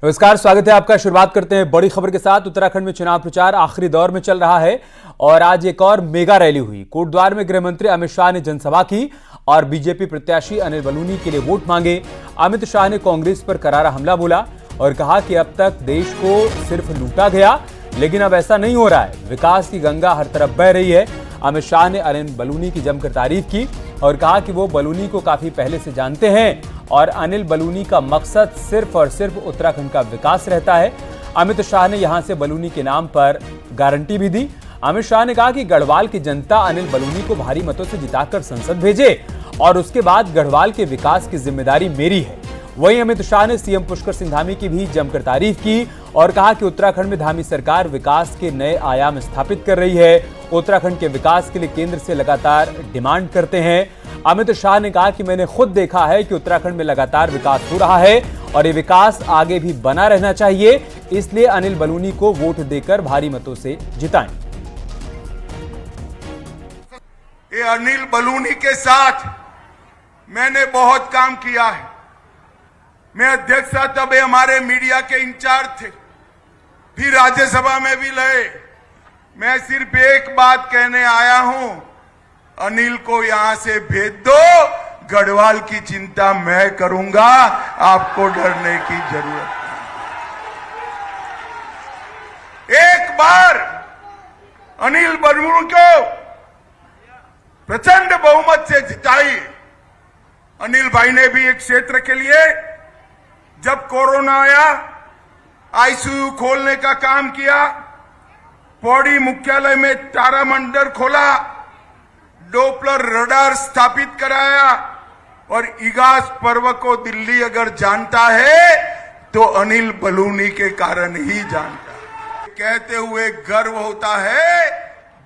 नमस्कार, स्वागत है आपका। शुरुआत करते हैं बड़ी खबर के साथ। उत्तराखंड में चुनाव प्रचार आखिरी दौर में चल रहा है और आज एक और मेगा रैली हुई। कोटद्वार में गृह मंत्री अमित शाह ने जनसभा की और बीजेपी प्रत्याशी अनिल बलूनी के लिए वोट मांगे। अमित शाह ने कांग्रेस पर करारा हमला बोला और कहा कि अब तक देश को सिर्फ लूटा गया, लेकिन अब ऐसा नहीं हो रहा है। विकास की गंगा हर तरफ बह रही है। अमित शाह ने अनिल बलूनी की जमकर तारीफ की और कहा कि वो बलूनी को काफी पहले से जानते हैं और अनिल बलूनी का मकसद सिर्फ और सिर्फ उत्तराखंड का विकास रहता है। अमित शाह ने यहां से बलूनी के नाम पर गारंटी भी दी। अमित शाह ने कहा कि गढ़वाल की जनता अनिल बलूनी को भारी मतों से जिताकर संसद भेजे और उसके बाद गढ़वाल के विकास की जिम्मेदारी मेरी है। वहीं अमित शाह ने सीएम पुष्कर सिंह धामी की भी जमकर तारीफ की और कहा कि उत्तराखंड में धामी सरकार विकास के नए आयाम स्थापित कर रही है। उत्तराखंड के विकास के लिए केंद्र से लगातार डिमांड करते हैं। अमित शाह ने कहा कि मैंने खुद देखा है कि उत्तराखंड में लगातार विकास हो रहा है और ये विकास आगे भी बना रहना चाहिए, इसलिए अनिल बलूनी को वोट देकर भारी मतों से जिताएं। ये अनिल बलूनी के साथ मैंने बहुत काम किया है। मैं अध्यक्ष था, तब हमारे मीडिया के इंचार्ज थे, फिर राज्यसभा में भी लड़े। मैं सिर्फ एक बात कहने आया हूं, अनिल को यहां से भेज दो, गढ़वाल की चिंता मैं करूंगा, आपको डरने की जरूरत नहीं। एक बार अनिल बलूनी को प्रचंड बहुमत से जिताई। अनिल भाई ने भी एक क्षेत्र के लिए जब कोरोना आया आईसीयू खोलने का काम किया, पौड़ी मुख्यालय में तारामंडल खोला, डोपलर रडार स्थापित कराया और इगास पर्व को दिल्ली अगर जानता है तो अनिल बलूनी के कारण ही जानता है। कहते हुए गर्व होता है,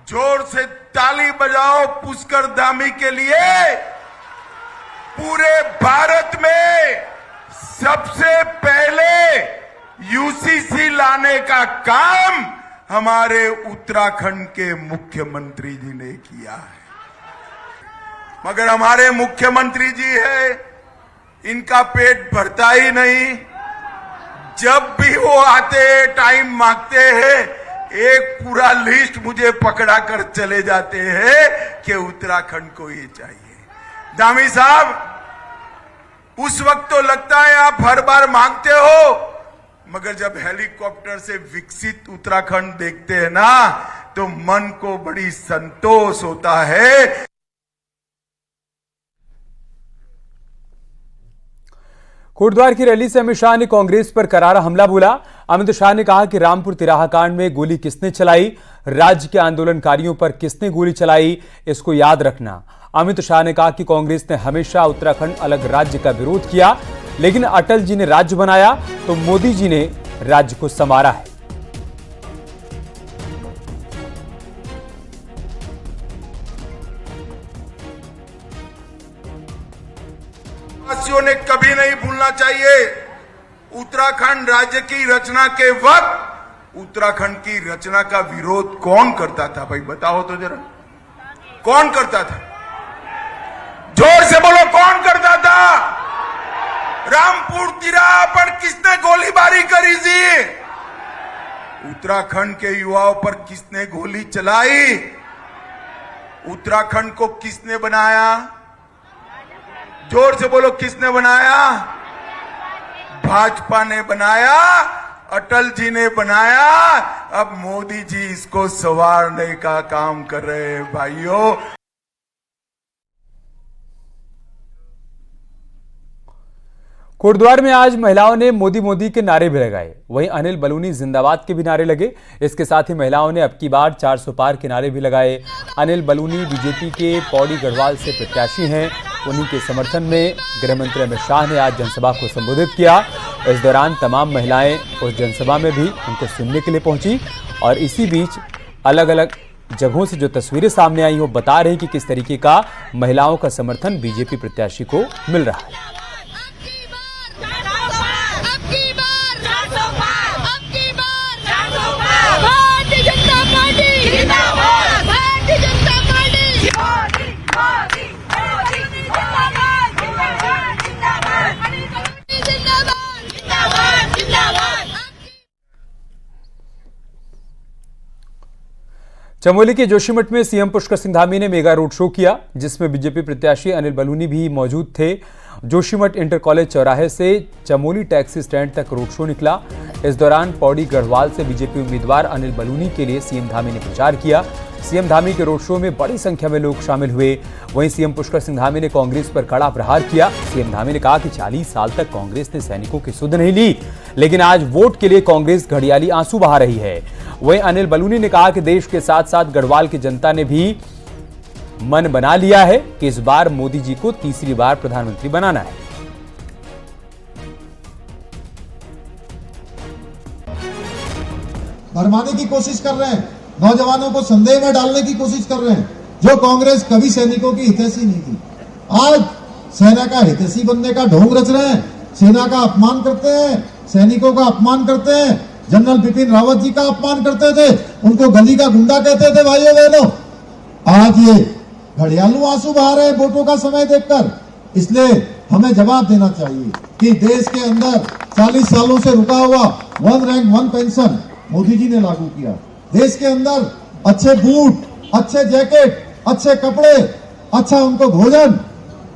जोर से ताली बजाओ पुष्कर धामी के लिए। पूरे भारत में सबसे पहले यूसीसी लाने का काम हमारे उत्तराखंड के मुख्यमंत्री जी ने किया है। मगर हमारे मुख्यमंत्री जी है, इनका पेट भरता ही नहीं। जब भी वो आते टाइम मांगते हैं, एक पूरा लिस्ट मुझे पकड़ा कर चले जाते हैं कि उत्तराखंड को ये चाहिए। धामी साहब, उस वक्त तो लगता है आप हर बार मांगते हो, मगर जब हेलीकॉप्टर से विकसित उत्तराखंड देखते हैं ना, तो मन को बड़ी संतोष होता है। कोटद्वार की रैली से अमित शाह ने कांग्रेस पर करारा हमला बोला। अमित शाह ने कहा कि रामपुर तिराहा कांड में गोली किसने चलाई, राज्य के आंदोलनकारियों पर किसने गोली चलाई, इसको याद रखना। अमित शाह ने कहा कि कांग्रेस ने हमेशा उत्तराखंड अलग राज्य का विरोध किया, लेकिन अटल जी ने राज्य बनाया तो मोदी जी ने राज्य को संवारा है। वासियों ने कभी नहीं भूलना चाहिए, उत्तराखंड राज्य की रचना के वक्त उत्तराखंड की रचना का विरोध कौन करता था? भाई बताओ तो जरा, कौन करता था? जोर से बोलो, कौन करता था? रामपुर तिराहा पर किसने गोलीबारी करी थी? उत्तराखंड के युवाओं पर किसने गोली चलाई? उत्तराखंड को किसने बनाया? जोर से बोलो, किसने बनाया? भाजपा ने बनाया, अटल जी ने बनाया। अब मोदी जी इसको संवारने का काम कर रहे हैं। भाइयों, कोटद्वार में आज महिलाओं ने मोदी मोदी के नारे भी लगाए। वहीं अनिल बलूनी जिंदाबाद के भी नारे लगे। इसके साथ ही महिलाओं ने अब की बार 400 पार के नारे भी लगाए। अनिल बलूनी बीजेपी के पौड़ी गढ़वाल से प्रत्याशी हैं। उन्हीं के समर्थन में गृह मंत्री अमित शाह ने आज जनसभा को संबोधित किया। इस दौरान तमाम महिलाएं उस जनसभा में भी उनको सुनने के लिए पहुंची और इसी बीच अलग अलग जगहों से जो तस्वीरें सामने आई वो बता रही कि किस तरीके का महिलाओं का समर्थन बीजेपी प्रत्याशी को मिल रहा है। जिंदाबाद जिंदाबाद चमोली के जोशीमठ में सीएम पुष्कर सिंह धामी ने मेगा रोड शो किया, जिसमें बीजेपी प्रत्याशी अनिल बलूनी भी मौजूद थे। जोशीमठ इंटर कॉलेज चौराहे से चमोली टैक्सी स्टैंड तक रोड शो निकला। इस दौरान पौड़ी गढ़वाल से बीजेपी उम्मीदवार अनिल बलूनी के लिए सीएम धामी ने प्रचार किया। सीएम धामी के रोड शो में बड़ी संख्या में लोग शामिल हुए। वहीं सीएम पुष्कर सिंह धामी ने कांग्रेस पर कड़ा प्रहार किया। सीएम धामी ने कहा कि 40 साल तक कांग्रेस ने सैनिकों की सुध नहीं ली, लेकिन आज वोट के लिए कांग्रेस घड़ियाली आंसू बहा रही है। वहीं अनिल बलूनी ने कहा कि देश के साथ साथ गढ़वाल की जनता ने भी मन बना लिया है कि इस बार मोदी जी को तीसरी बार प्रधानमंत्री बनाना है। भरमाने की कोशिश कर रहे हैं, नौजवानों को संदेह में डालने की कोशिश कर रहे हैं। जो कांग्रेस कभी सैनिकों की हितैषी नहीं थी, आज सेना का हितैषी बनने का ढोंग रच रहे हैं। सेना का अपमान करते हैं, सैनिकों का अपमान करते हैं। जनरल बिपिन रावत जी का अपमान करते थे, उनको गली का गुंडा कहते थे। भाइयों बहनों, आज ये घड़ियालू आंसू बहा रहे हैं वोटों का समय देखकर। इसलिए हमें जवाब देना चाहिए कि देश के अंदर 40 सालों से रुका हुआ 1 रैंक 1 पेंशन मोदी जी ने लागू किया। देश के अंदर अच्छे बूट, अच्छे जैकेट, अच्छे कपड़े, अच्छा उनको भोजन,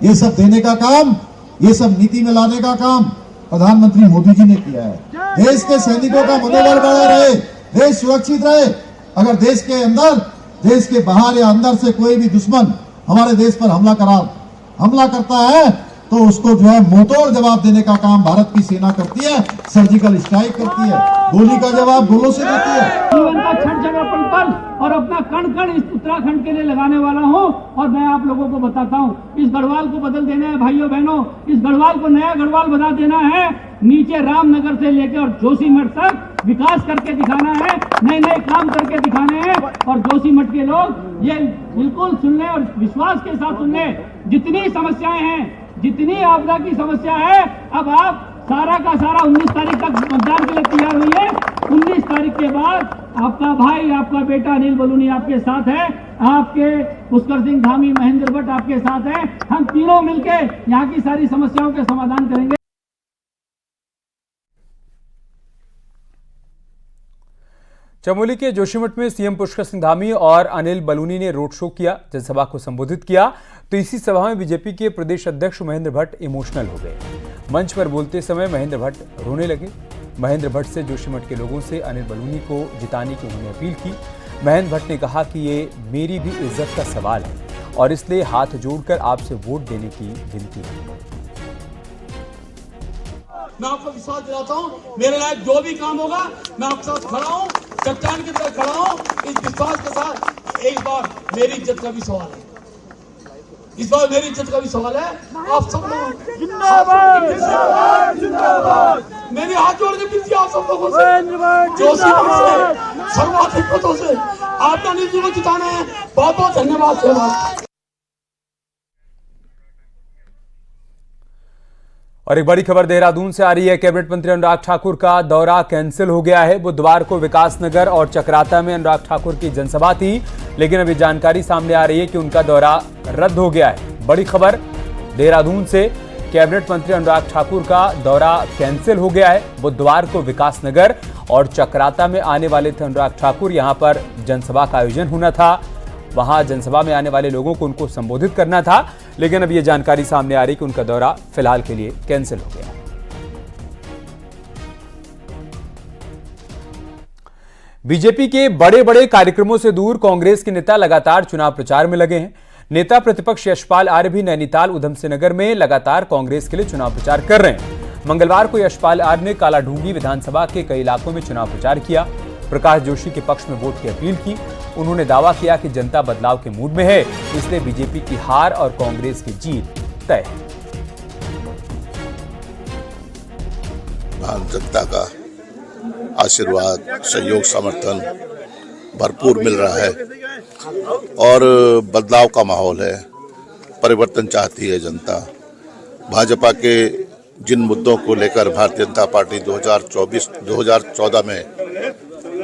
ये सब देने का काम, ये सब नीति में लाने का काम प्रधानमंत्री मोदी जी ने किया है। देश के सैनिकों का मनोबल बढ़ा रहे, देश सुरक्षित रहे। अगर देश के अंदर, देश के बाहर या अंदर से कोई भी दुश्मन हमारे देश पर हमला करता है तो उसको जो है मुंहतोड़ जवाब देने का काम भारत की सेना करती है। सर्जिकल स्ट्राइक करती है, गोली का जवाब गोलों से देती है। जीवन का क्षण जगह पल पल और अपना कण कण इस उत्तराखंड के लिए लगाने वाला हूं। और मैं आप लोगों को बताता हूं, इस गढ़वाल को बदल देना है भाइयों बहनों, इस गढ़वाल को नया गढ़वाल बना देना है। नीचे रामनगर से लेकर जोशीमठ तक विकास करके दिखाना है, नए नए काम करके दिखाने हैं। और जोशीमठ के लोग ये बिल्कुल सुन लें और विश्वास के साथ सुन लें, जितनी समस्याएं हैं, जितनी आपदा की समस्या है, अब आप सारा का सारा 19 तारीख तक मतदान के लिए तैयार हुई है। 19 तारीख के बाद आपका भाई, आपका बेटा अनिल बलूनी आपके साथ है, आपके पुष्कर सिंह धामी, महेंद्र भट्ट आपके साथ है। हम तीनों मिलकर यहाँ की सारी समस्याओं के समाधान करेंगे। चमोली के जोशीमठ में सीएम पुष्कर सिंह धामी और अनिल बलूनी ने रोड शो किया, जनसभा को संबोधित किया। तो इसी सभा में बीजेपी के प्रदेश अध्यक्ष महेंद्र भट्ट इमोशनल हो गए। मंच पर बोलते समय महेंद्र भट्ट रोने लगे। महेंद्र भट्ट से जोशीमठ के लोगों से अनिल बलूनी को जिताने की उन्होंने अपील की। महेंद्र भट्ट ने कहा कि ये मेरी भी इज्जत का सवाल है और इसलिए हाथ जोड़कर आपसे वोट देने की विनती है। मैं आपको विश्वास दिलाता हूँ, मेरे लायक जो भी काम होगा मैं आपके साथ खड़ा हूँ, चट्टान की तरह खड़ा हूँ। इस विश्वास के साथ एक बार मेरी इज्जत का भी सवाल है, इस बार मेरी इज्जत का भी सवाल है। आप सब लोग जिंदाबाद, जिंदाबाद, जिंदाबाद। मेरे हाथ जोड़ के विनती आप सब लोगों से, जोशीमठ से, सर्वाधिक मतों से आपने अनिल जी को जिताना है। बहुत बहुत धन्यवाद। और एक बड़ी खबर देहरादून से आ रही है। कैबिनेट मंत्री अनुराग ठाकुर का दौरा कैंसिल हो गया है। बुधवार को विकासनगर और चक्राता में अनुराग ठाकुर की जनसभा थी, लेकिन अभी जानकारी सामने आ रही है कि उनका दौरा रद्द हो गया है। बड़ी खबर देहरादून से, कैबिनेट मंत्री अनुराग ठाकुर का दौरा कैंसिल हो गया है। बुधवार को विकासनगर और चक्राता में आने वाले थे अनुराग ठाकुर। यहां पर जनसभा का आयोजन होना था, वहां जनसभा में आने वाले लोगों को उनको संबोधित करना था, लेकिन अब यह जानकारी सामने आ रही कि उनका दौरा फिलहाल के लिए कैंसिल हो गया। बीजेपी के बड़े बड़े कार्यक्रमों से दूर कांग्रेस के नेता लगातार चुनाव प्रचार में लगे हैं। नेता प्रतिपक्ष यशपाल आर्य भी नैनीताल, उधमसिंह नगर में लगातार कांग्रेस के लिए चुनाव प्रचार कर रहे हैं। मंगलवार को यशपाल आर्य ने कालाढूंगी विधानसभा के कई इलाकों में चुनाव प्रचार किया। प्रकाश जोशी के पक्ष में वोट की अपील की। उन्होंने दावा किया कि जनता बदलाव के मूड में है, इसलिए बीजेपी की हार और कांग्रेस की जीत तय है। जनता का आशीर्वाद, सहयोग, समर्थन भरपूर मिल रहा है और बदलाव का माहौल है। परिवर्तन चाहती है जनता। भाजपा के जिन मुद्दों को लेकर भारतीय जनता पार्टी 2014 में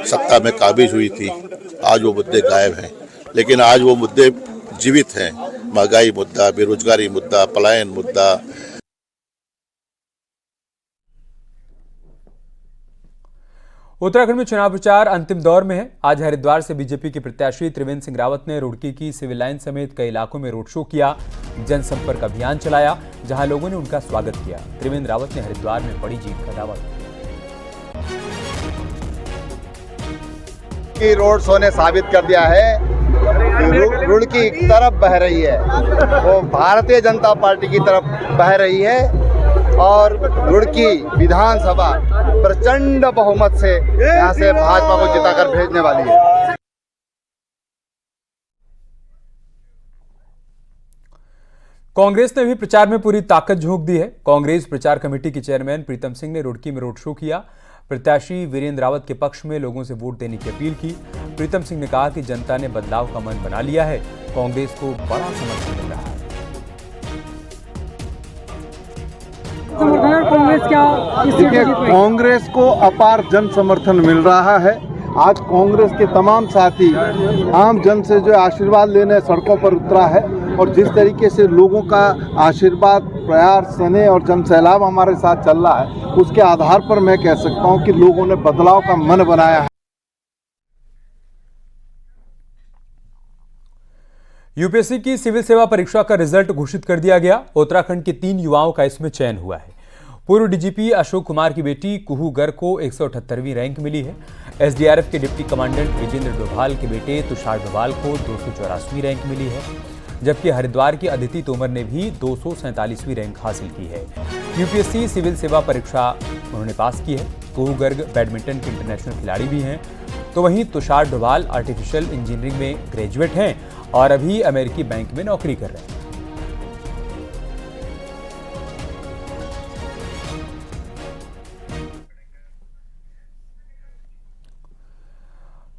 सत्ता में काबिज हुई थी, आज वो मुद्दे गायब हैं। लेकिन आज वो मुद्दे जीवित हैं। महंगाई मुद्दा, बेरोजगारी मुद्दा, पलायन मुद्दा। उत्तराखंड में चुनाव प्रचार अंतिम दौर में है। आज हरिद्वार से बीजेपी के प्रत्याशी त्रिवेंद्र सिंह रावत ने रुड़की की सिविल लाइन समेत कई इलाकों में रोड शो किया, जनसंपर्क अभियान चलाया, जहां लोगों ने उनका स्वागत किया। त्रिवेंद्र रावत ने हरिद्वार में बड़ी जीत का दावा किया। रोड शो ने साबित कर दिया है रुड़की एक तरफ बह रही है, वो भारतीय जनता पार्टी की तरफ बह रही है और रुड़की विधानसभा प्रचंड बहुमत से यहाँ से भाजपा को जिताकर भेजने वाली है। कांग्रेस ने भी प्रचार में पूरी ताकत झोंक दी है। कांग्रेस प्रचार कमेटी के चेयरमैन प्रीतम सिंह ने रुड़की में रोड शो किया। प्रत्याशी वीरेंद्र रावत के पक्ष में लोगों से वोट देने की अपील की। प्रीतम सिंह ने कहा कि जनता ने बदलाव का मन बना लिया है, कांग्रेस को बड़ा समर्थन मिल रहा है। देखिए, कांग्रेस को अपार जन समर्थन मिल रहा है। आज कांग्रेस के तमाम साथी आम जन से जो आशीर्वाद लेने सड़कों पर उतरा है और जिस तरीके से लोगों का आशीर्वाद, प्यार, स्नेह और जन सैलाब हमारे साथ चल रहा है, उसके आधार पर मैं कह सकता हूं कि लोगों ने बदलाव का मन बनाया है। यूपीएससी की सिविल सेवा परीक्षा का रिजल्ट घोषित कर दिया गया। उत्तराखंड के 3 युवाओं का इसमें चयन हुआ है। पूर्व डीजीपी अशोक कुमार की बेटी कुहू गर्ग को 178वीं रैंक मिली है। एसडीआरएफ के डिप्टी कमांडेंट विजेंद्र डोभाल के बेटे तुषार डोभाल को 284वीं रैंक मिली है, जबकि हरिद्वार की अदिति तोमर ने भी 247वीं रैंक हासिल की है। यूपीएससी सिविल सेवा परीक्षा उन्होंने पास की है। कुहू गर्ग बैडमिंटन के इंटरनेशनल खिलाड़ी भी हैं, तो वहीं तुषार डोभाल आर्टिफिशियल इंजीनियरिंग में ग्रेजुएट हैं और अभी अमेरिकी बैंक में नौकरी कर रहे हैं।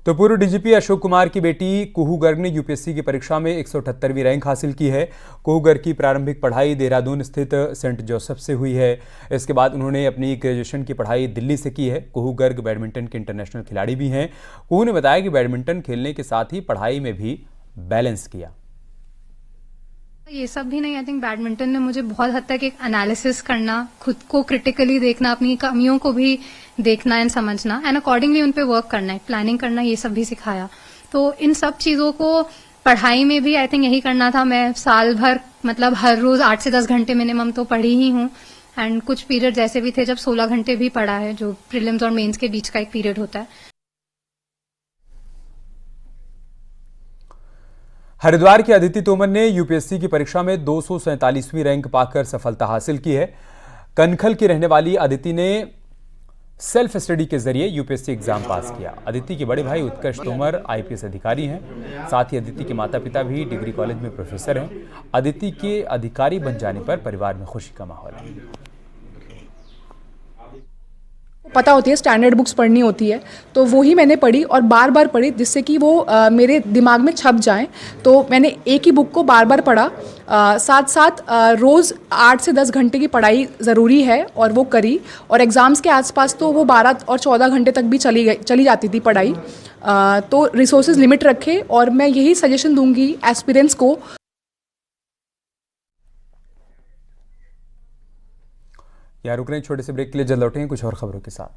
तो पूर्व डीजीपी अशोक कुमार की बेटी कुहू गर्ग ने यूपीएससी की परीक्षा में 178वीं रैंक हासिल की है। कुहू गर्ग की प्रारंभिक पढ़ाई देहरादून स्थित सेंट जोसेफ से हुई है। इसके बाद उन्होंने अपनी ग्रेजुएशन की पढ़ाई दिल्ली से की है। कुहू गर्ग बैडमिंटन के इंटरनेशनल खिलाड़ी भी हैं। कुहू ने बताया कि बैडमिंटन खेलने के साथ ही पढ़ाई में भी बैलेंस किया। ये सब भी नहीं, आई थिंक बैडमिंटन ने मुझे बहुत हद तक एक एनालिसिस करना, खुद को क्रिटिकली देखना, अपनी कमियों को भी देखना एंड समझना एंड अकॉर्डिंगली उन पे वर्क करना है, प्लानिंग करना, ये सब भी सिखाया। तो इन सब चीजों को पढ़ाई में भी आई थिंक यही करना था। मैं साल भर मतलब हर रोज 8 से 10 घंटे मिनिमम तो पढ़ी ही हूँ एंड कुछ पीरियड ऐसे भी थे जब 16 घंटे भी पढ़ा है, जो प्रीलिम्स और मेंस के बीच का एक पीरियड होता है। हरिद्वार की अदिति तोमर ने यूपीएससी की परीक्षा में 247वीं रैंक पाकर सफलता हासिल की है। कनखल की रहने वाली अदिति ने सेल्फ स्टडी के जरिए यूपीएससी एग्जाम पास किया। अदिति के बड़े भाई उत्कर्ष तोमर आईपीएस अधिकारी हैं। साथ ही अदिति के माता पिता भी डिग्री कॉलेज में प्रोफेसर हैं। अदिति के अधिकारी बन जाने पर परिवार में खुशी का माहौल है। पता होती है स्टैंडर्ड बुक्स पढ़नी होती है, तो वो ही मैंने पढ़ी और बार बार पढ़ी जिससे कि वो मेरे दिमाग में छप जाए। तो मैंने एक ही बुक को बार बार पढ़ा, साथ साथ रोज़ 8 से 10 घंटे की पढ़ाई ज़रूरी है और वो करी। और एग्ज़ाम्स के आसपास तो वो 12 और 14 घंटे तक भी चली जाती थी पढ़ाई। तो रिसोर्सेज लिमिट रखे और मैं यही सजेशन दूंगी एस्पिरेंट्स को। यहाँ रुक रहे हैं छोटे से ब्रेक के लिए, जल्द लौटेंगे कुछ और खबरों के साथ।